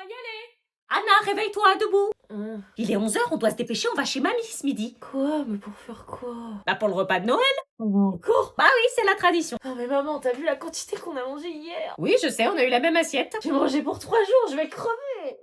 va y aller. Anna, réveille-toi, debout. Il est 11h, on doit se dépêcher, on va chez mamie ce midi. Quoi? Mais pour faire quoi? Bah pour le repas de Noël. Encore? Bah oui, c'est la tradition. Non mais maman, t'as vu la quantité qu'on a mangé hier? Oui, je sais, on a eu la même assiette. J'ai mangé pour 3 jours, je vais crever!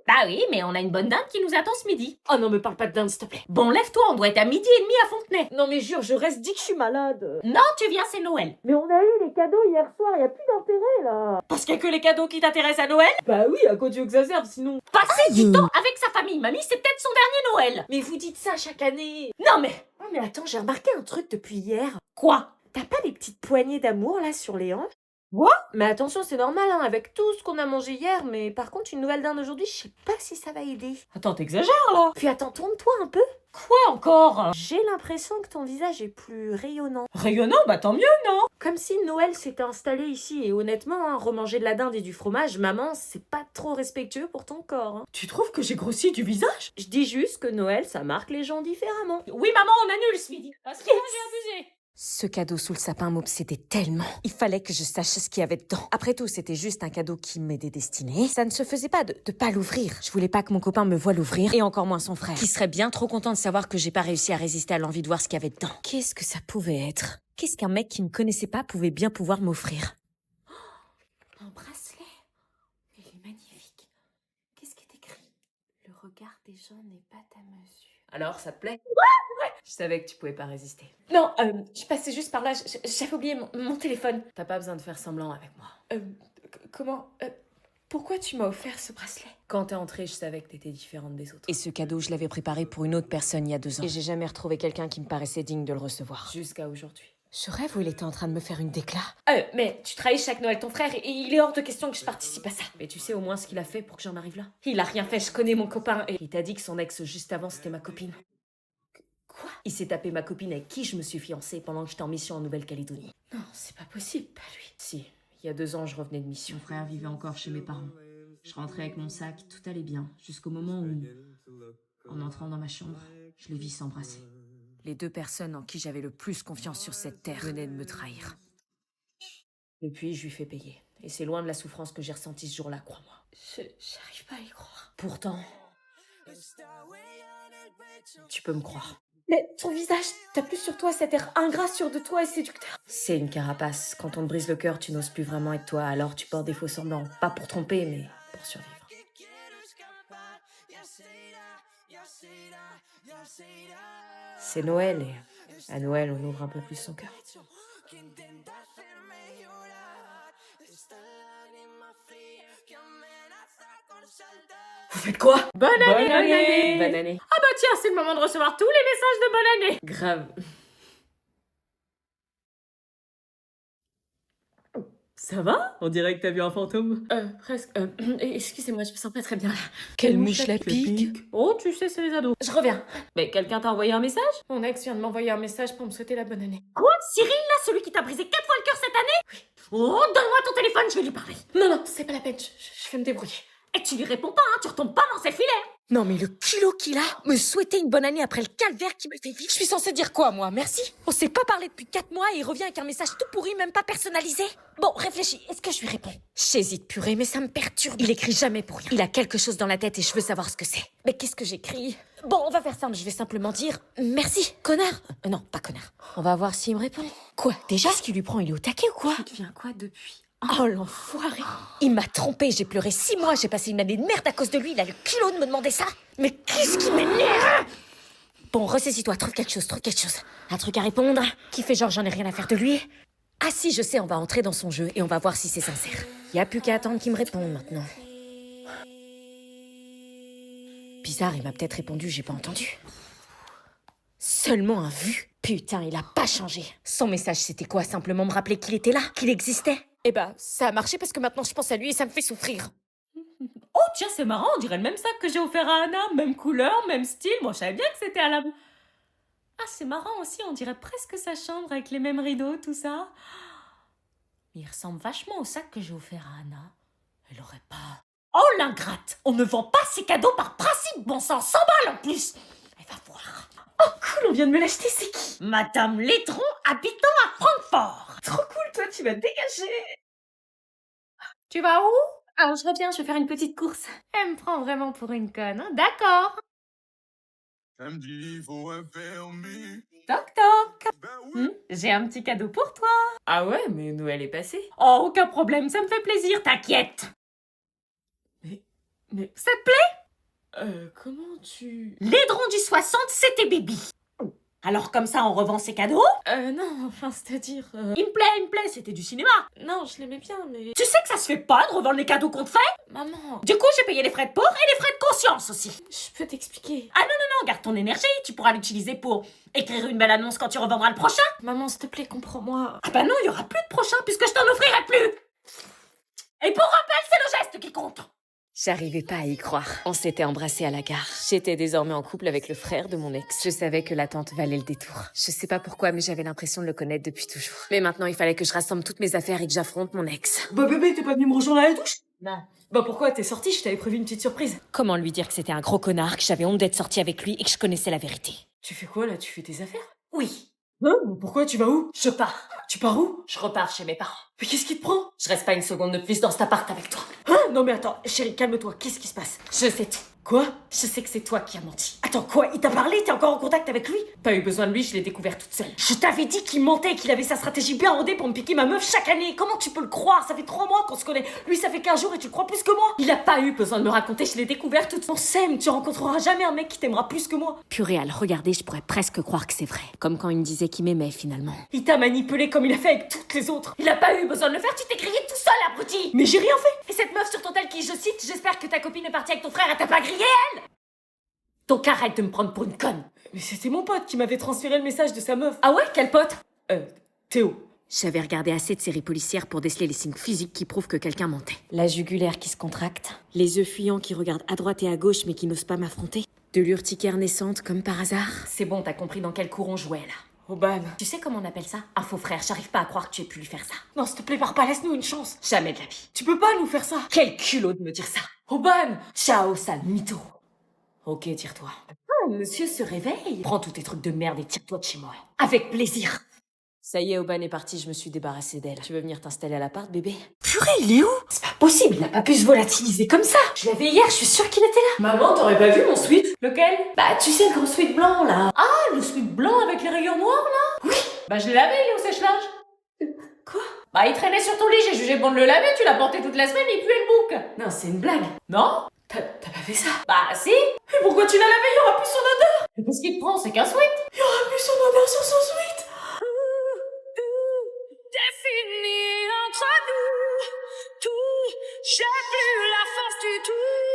Bah oui, mais on a une bonne dinde qui nous attend ce midi. Oh non mais parle pas de dinde s'il te plaît. Bon, lève-toi, on doit être à 12h30 à Fontenay. Non mais jure, je reste dit que je suis malade. Non, tu viens, c'est Noël. Mais on a eu les cadeaux hier soir, y a plus d'intérêt là. Parce qu'il y a que les cadeaux qui t'intéressent à Noël. Bah oui, à quoi tu veux que ça serve sinon? Passer du temps avec sa famille, mamie, c'est peut-être son dernier Noël. Mais vous dites ça chaque année. Non mais... Oh mais attends, j'ai remarqué un truc depuis hier. Quoi? T'as pas des petites poignées d'amour là sur les hanches? Quoi? Mais attention, c'est normal hein, avec tout ce qu'on a mangé hier, mais par contre une nouvelle dinde aujourd'hui, je sais pas si ça va aider. Attends, t'exagères là. Puis attends, tourne-toi un peu. Quoi encore? J'ai l'impression que ton visage est plus rayonnant. Rayonnant, bah tant mieux, non? Comme si Noël s'était installé ici, et honnêtement, hein, remanger de la dinde et du fromage, maman, c'est pas trop respectueux pour ton corps. Hein. Tu trouves que j'ai grossi du visage? Je dis juste que Noël, ça marque les gens différemment. Oui maman, on annule ce midi. Parce que moi j'ai abusé. Ce cadeau sous le sapin m'obsédait tellement. Il fallait que je sache ce qu'il y avait dedans. Après tout, c'était juste un cadeau qui m'était destiné. Ça ne se faisait pas de pas l'ouvrir. Je voulais pas que mon copain me voie l'ouvrir, et encore moins son frère, qui serait bien trop content de savoir que j'ai pas réussi à résister à l'envie de voir ce qu'il y avait dedans. Qu'est-ce que ça pouvait être? Qu'est-ce qu'un mec qui me connaissait pas pouvait bien pouvoir m'offrir? Un bracelet. Il est magnifique. Qu'est-ce qui est écrit? Le regard des gens n'est pas ta mesure. Alors, ça te plaît? Ouais. Je savais que tu pouvais pas résister. Non, je passais juste par là, j'avais oublié mon téléphone. T'as pas besoin de faire semblant avec moi. Comment pourquoi tu m'as offert ce bracelet? Quand t'es entrée, je savais que t'étais différente des autres. Et ce cadeau, je l'avais préparé pour une autre personne il y a 2 ans. Et j'ai jamais retrouvé quelqu'un qui me paraissait digne de le recevoir. Jusqu'à aujourd'hui. Ce rêve où il était en train de me faire une déclat. Mais tu trahis chaque Noël ton frère et il est hors de question que je participe à ça. Mais tu sais au moins ce qu'il a fait pour que j'en arrive là? Il a rien fait, je connais mon copain et... Il t'a dit que son ex juste avant c'était ma copine. Quoi? Il s'est tapé ma copine avec qui je me suis fiancée pendant que j'étais en mission en Nouvelle-Calédonie. Non, c'est pas possible, pas lui. Si, il y a 2 ans, je revenais de mission. Mon frère vivait encore chez mes parents. Je rentrais avec mon sac, tout allait bien, jusqu'au moment où, en entrant dans ma chambre, je les vis s'embrasser. Les 2 personnes en qui j'avais le plus confiance sur cette terre venaient de me trahir. Depuis, je lui fais payer. Et c'est loin de la souffrance que j'ai ressentie ce jour-là, crois-moi. J'arrive pas à y croire. Pourtant, tu peux me croire. Mais ton visage, t'as plus sur toi cet air ingrat sûr de toi et séducteur. C'est une carapace. Quand on te brise le cœur, tu n'oses plus vraiment être toi, alors tu portes des faux semblants. Pas pour tromper, mais pour survivre. C'est Noël et à Noël, on ouvre un peu plus son cœur. Vous faites quoi? Bonne année. Bonne année. Ah bah tiens, c'est le moment de recevoir tous les messages de bonne année. Grave. Ça va? On dirait que t'as vu un fantôme. Presque. Excusez-moi, je me sens pas très bien là. Quelle mouche la pique. Oh, tu sais, c'est les ados. Je reviens. Mais quelqu'un t'a envoyé un message? Mon ex vient de m'envoyer un message pour me souhaiter la bonne année. Quoi? Cyril, là, celui qui t'a brisé 4 fois le cœur cette année? Oui. Oh, donne-moi ton téléphone, je vais lui parler. Non, c'est pas la peine, je vais me débrouiller. Et tu lui réponds pas, hein, tu retombes pas dans ses filets. Non mais le culot qu'il a, me souhaiter une bonne année après le calvaire qui me fait vivre. Je suis censée dire quoi moi? Merci? On s'est pas parlé depuis 4 mois et il revient avec un message tout pourri, même pas personnalisé. Bon, réfléchis, est-ce que je lui réponds? J'hésite purée, mais ça me perturbe. Il écrit jamais pour rien. Il a quelque chose dans la tête et je veux savoir ce que c'est. Mais qu'est-ce que j'écris? Bon, on va faire simple, je vais simplement dire merci, connard. Non, pas connard. On va voir s'il me répond. Quoi? Déjà? Ce qu'il lui prend, il est au taquet ou quoi? Tu deviens quoi depuis? Oh l'enfoiré! Il m'a trompé, j'ai pleuré 6 mois, j'ai passé une année de merde à cause de lui, il a le culot de me demander ça! Mais qu'est-ce qui m'énerve! Bon, ressaisis-toi, trouve quelque chose. Un truc à répondre, qui fait genre j'en ai rien à faire de lui. Ah si, je sais, on va entrer dans son jeu et on va voir si c'est sincère. Y a plus qu'à attendre qu'il me réponde maintenant. Bizarre, il m'a peut-être répondu, j'ai pas entendu. Seulement un vu. Putain, il a pas changé. Son message, c'était quoi? Simplement me rappeler qu'il était là, qu'il existait? Eh bah, ça a marché parce que maintenant je pense à lui et ça me fait souffrir. Oh, tiens, c'est marrant, on dirait le même sac que j'ai offert à Anna. Même couleur, même style. Moi, je savais bien que c'était à la... Ah, c'est marrant aussi, on dirait presque sa chambre avec les mêmes rideaux, tout ça. Mais il ressemble vachement au sac que j'ai offert à Anna. Elle aurait pas... Oh, l'ingrate! On ne vend pas ses cadeaux par principe, bon sang, 100 balles en plus! Elle va voir. Oh cool, on vient de me l'acheter, c'est qui? Madame Létron, habitant à Francfort. Trop cool, toi, tu vas te dégager. Tu vas où? Alors je reviens, je vais faire une petite course. Elle me prend vraiment pour une conne, hein. D'accord. Toc toc. J'ai un petit cadeau pour toi. Ah ouais, mais Noël est passé. Oh, aucun problème, ça me fait plaisir, t'inquiète. Mais ça te plaît? Comment tu... L'aidron du 60, c'était Bibi. Alors comme ça, on revend ses cadeaux? Non, enfin, c'est-à-dire... Il me plaît, c'était du cinéma. Non, je l'aimais bien, mais... Tu sais que ça se fait pas de revendre les cadeaux qu'on te fait? Maman... Du coup, j'ai payé les frais de port et les frais de conscience aussi. Je peux t'expliquer. Ah non, garde ton énergie, tu pourras l'utiliser pour écrire une belle annonce quand tu revendras le prochain. Maman, s'il te plaît, comprends-moi. Ah bah non, il y aura plus de prochain puisque je t'en offrirai plus. Et pour rappel, c'est le geste qui compte. J'arrivais pas à y croire. On s'était embrassés à la gare. J'étais désormais en couple avec le frère de mon ex. Je savais que l'attente valait le détour. Je sais pas pourquoi, mais j'avais l'impression de le connaître depuis toujours. Mais maintenant, il fallait que je rassemble toutes mes affaires et que j'affronte mon ex. Bah bébé, t'es pas venu me rejoindre à la douche? Non. Bah pourquoi? T'es sortie, je t'avais prévu une petite surprise. Comment lui dire que c'était un gros connard, que j'avais honte d'être sortie avec lui et que je connaissais la vérité? Tu fais quoi là? Tu fais tes affaires? Oui. Hein? Pourquoi? Tu vas où? Je pars. Tu pars où? Je repars chez mes parents. Mais qu'est-ce qui te prend? Je reste pas une seconde de plus dans cet appart avec toi. Hein? Non mais attends, chérie, calme-toi, qu'est-ce qui se passe? Je sais tout. Quoi? Je sais que c'est toi qui as menti. Attends, quoi? Il t'a parlé? T'es encore en contact avec lui? Pas eu besoin de lui, je l'ai découvert toute seule. Je t'avais dit qu'il mentait, qu'il avait sa stratégie bien rodée pour me piquer ma meuf chaque année. Comment tu peux le croire? Ça fait 3 mois qu'on se connaît. Lui, ça fait 15 jours et tu le crois plus que moi? Il a pas eu besoin de me raconter, je l'ai découvert toute seule. On s'aime, tu rencontreras jamais un mec qui t'aimera plus que moi. Purée, à le regarder, je pourrais presque croire que c'est vrai. Comme quand il me disait qu'il m'aimait finalement. Il t'a manipulé comme il a fait avec toutes les autres. Il a pas eu besoin de le faire, tu t'es grillé tout seul, abruti. Mais j'ai rien fait. Et cette meuf sur ton tel qui, je cite, j'espère que ta copine est partie avec ton frère, elle t'a pas grillé, elle? Donc arrête de me prendre pour une conne. Mais c'était mon pote qui m'avait transféré le message de sa meuf. Ah ouais, quel pote? Théo. J'avais regardé assez de séries policières pour déceler les signes physiques qui prouvent que quelqu'un mentait. La jugulaire qui se contracte, les yeux fuyants qui regardent à droite et à gauche mais qui n'osent pas m'affronter, de l'urticaire naissante comme par hasard. C'est bon, t'as compris dans quel cours on jouait là. Aubane. Tu sais comment on appelle ça? Un faux frère, j'arrive pas à croire que tu aies pu lui faire ça. Non, s'il te plaît, pars pas, laisse-nous une chance. Jamais de la vie. Tu peux pas nous faire ça. Quel culot de me dire ça. Aubane. Ciao, sale mytho. Ok, tire-toi. Oh, monsieur se réveille. Prends tous tes trucs de merde et tire-toi de chez moi. Avec plaisir. Ça y est, Aubane est partie, je me suis débarrassée d'elle. Tu veux venir t'installer à l'appart, bébé? Purée, il est où? C'est pas possible, il a pas pu se volatiliser comme ça. Je l'avais hier, je suis sûre qu'il était là. Maman, t'aurais pas vu mon sweat? Lequel? Bah, tu sais, le gros sweat blanc, là. Ah, le sweat blanc avec les rayures noires, là? Oui. Bah, je l'ai lavé, il est au sèche-linge. Quoi? Bah, il traînait sur ton lit, j'ai jugé bon de le laver, tu l'as porté toute la semaine, il puait le bouc. Non, c'est une blague. Non? T'as pas fait ça? Bah, si. Mais pourquoi tu l'as lavé? Il y aura plus son odeur. Mais qu'est-ce qui te prend? C'est qu'un sweat. Il y aura plus son odeur sur son sweat.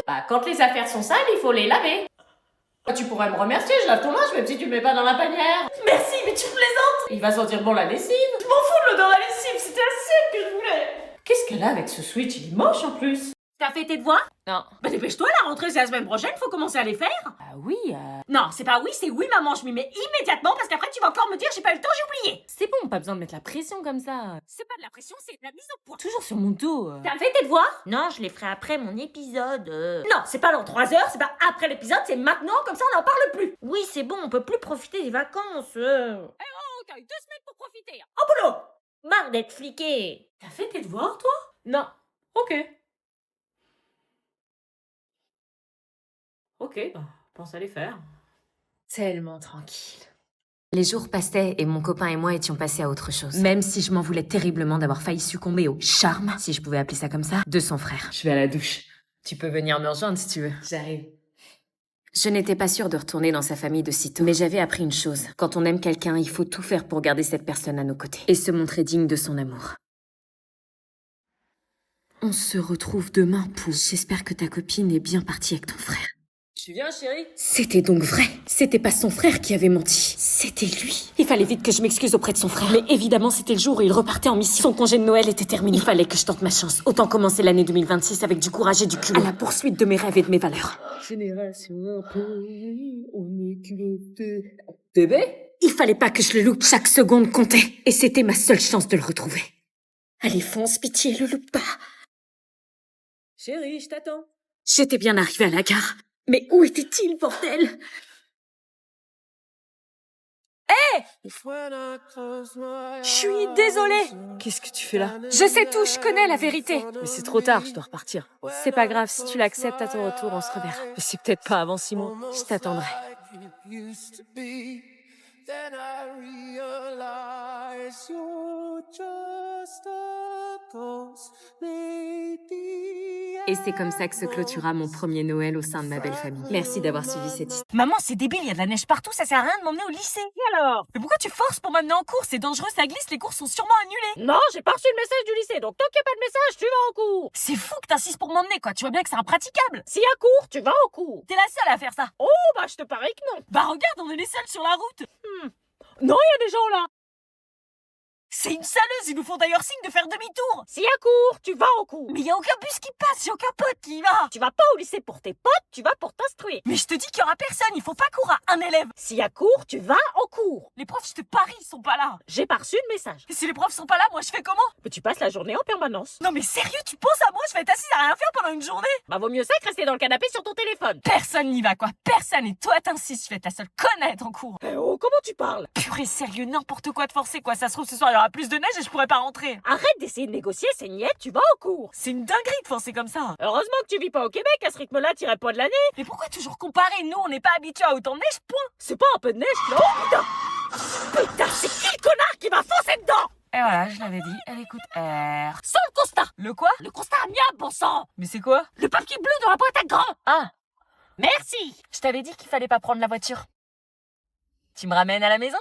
Bah, quand les affaires sont sales, il faut les laver. Tu pourrais me remercier, je lave ton linge, même si tu le mets pas dans la panière. Merci, mais tu plaisantes. Il va sentir bon la lessive. Je m'en fous de l'odeur de la lessive, c'était l'assiette que je voulais. Qu'est-ce qu'elle a avec ce sweat? Il est moche en plus. T'as fait tes devoirs? Non. Bah dépêche-toi, la rentrée c'est la semaine prochaine, faut commencer à les faire. Ah oui, Non, c'est pas oui, c'est oui maman, je m'y mets immédiatement parce qu'après tu vas encore me dire j'ai pas eu le temps, j'ai oublié. C'est bon, pas besoin de mettre la pression comme ça. C'est pas de la pression, c'est de la mise au point. Toujours sur mon dos. T'as fait tes devoirs? Non, je les ferai après mon épisode. Non, c'est pas dans 3 heures, c'est pas après l'épisode, c'est maintenant, comme ça on n'en parle plus. Oui, c'est bon, on peut plus profiter des vacances. Oh, t'as eu 2 semaines pour profiter. En boulot. Marre d'être fliqué. T'as fait tes devoirs, toi? Non. Ok. Ok, bah, pense à les faire. Tellement tranquille. Les jours passaient et mon copain et moi étions passés à autre chose. Même si je m'en voulais terriblement d'avoir failli succomber au charme, si je pouvais appeler ça comme ça, de son frère. Je vais à la douche. Tu peux venir me rejoindre si tu veux. J'arrive. Je n'étais pas sûre de retourner dans sa famille de sitôt, mais j'avais appris une chose. Quand on aime quelqu'un, il faut tout faire pour garder cette personne à nos côtés et se montrer digne de son amour. On se retrouve demain pour... J'espère que ta copine est bien partie avec ton frère. Tu viens, chérie? C'était donc vrai. C'était pas son frère qui avait menti. C'était lui. Il fallait vite que je m'excuse auprès de son frère. Mais évidemment, c'était le jour où il repartait en mission. Son congé de Noël était terminé. Il fallait que je tente ma chance. Autant commencer l'année 2026 avec du courage et du culot. À la poursuite de mes rêves et de mes valeurs. Génération un peu, on est que bébé? Il fallait pas que je le loupe. Chaque seconde comptait. Et c'était ma seule chance de le retrouver. Allez, fonce, pitié, le loupe pas. Chérie, je t'attends. J'étais bien arrivée à la gare. Mais où était-il, bordel? Je suis désolée. Qu'est-ce que tu fais là? Je sais tout, je connais la vérité. Mais c'est trop tard, je dois repartir. C'est pas grave, si tu l'acceptes à ton retour, on se reverra. Mais c'est peut-être pas avant 6 mois. Je t'attendrai. Then I realize you're just a ghost lady. Et c'est comme ça que se clôtura mon premier Noël au sein de ma belle famille. Merci d'avoir suivi cette histoire. Maman, c'est débile, il y a de la neige partout, ça sert à rien de m'emmener au lycée. Et alors? Mais pourquoi tu forces pour m'amener en cours? C'est dangereux, ça glisse, les cours sont sûrement annulés. Non, j'ai pas reçu le message du lycée, donc tant qu'il n'y a pas de message, tu vas en cours. C'est fou que t'insistes pour m'emmener, quoi. Tu vois bien que c'est impraticable. S'il y a cours, tu vas en cours. T'es la seule à faire ça. Oh, bah je te parie que non. Bah regarde, on est les seuls sur la route. Non, il y a des gens là. C'est une saleuse, ils nous font d'ailleurs signe de faire demi-tour. S'il y a cours, tu vas en cours. Mais y a aucun bus qui passe, y a aucun pote qui y va. Tu vas pas au lycée pour tes potes, tu vas pour t'instruire. Mais je te dis qu'il y aura personne, il faut pas cours à un élève. S'il y a cours, tu vas en cours. Les profs, je te parie, ils sont pas là. J'ai pas reçu de message. Et si les profs sont pas là, moi je fais comment? Mais tu passes la journée en permanence. Non mais sérieux, tu penses à moi, je vais être assise à rien faire pendant une journée? Bah vaut mieux ça que rester dans le canapé sur ton téléphone. Personne n'y va quoi, personne, et toi t'insistes, je vais être la seule conne à être en cours. Eh oh, comment tu parles? Purée, sérieux, n'importe quoi de forcer quoi, ça se trouve ce soir il y aura plus de neige et je pourrai pas rentrer. Arrête d'essayer de négocier, c'est niette, tu vas en cours. C'est une dinguerie de forcer comme ça. Heureusement que tu vis pas au Québec, à ce rythme-là, t'irais pas de l'année. Mais pourquoi toujours comparer? Nous on n'est pas habitués à autant de neige, point. C'est pas un peu de neige, là? Oh putain! Putain, c'est qui le connard qui m'a foncé dedans? Et voilà, je l'avais dit, elle écoute R. Sans le constat! Le quoi? Le constat amiable, bon sang! Mais c'est quoi? Le papier bleu dans la boîte à gants! Ah, Merci! je t'avais dit qu'il fallait pas prendre la voiture. Tu me ramènes à la maison?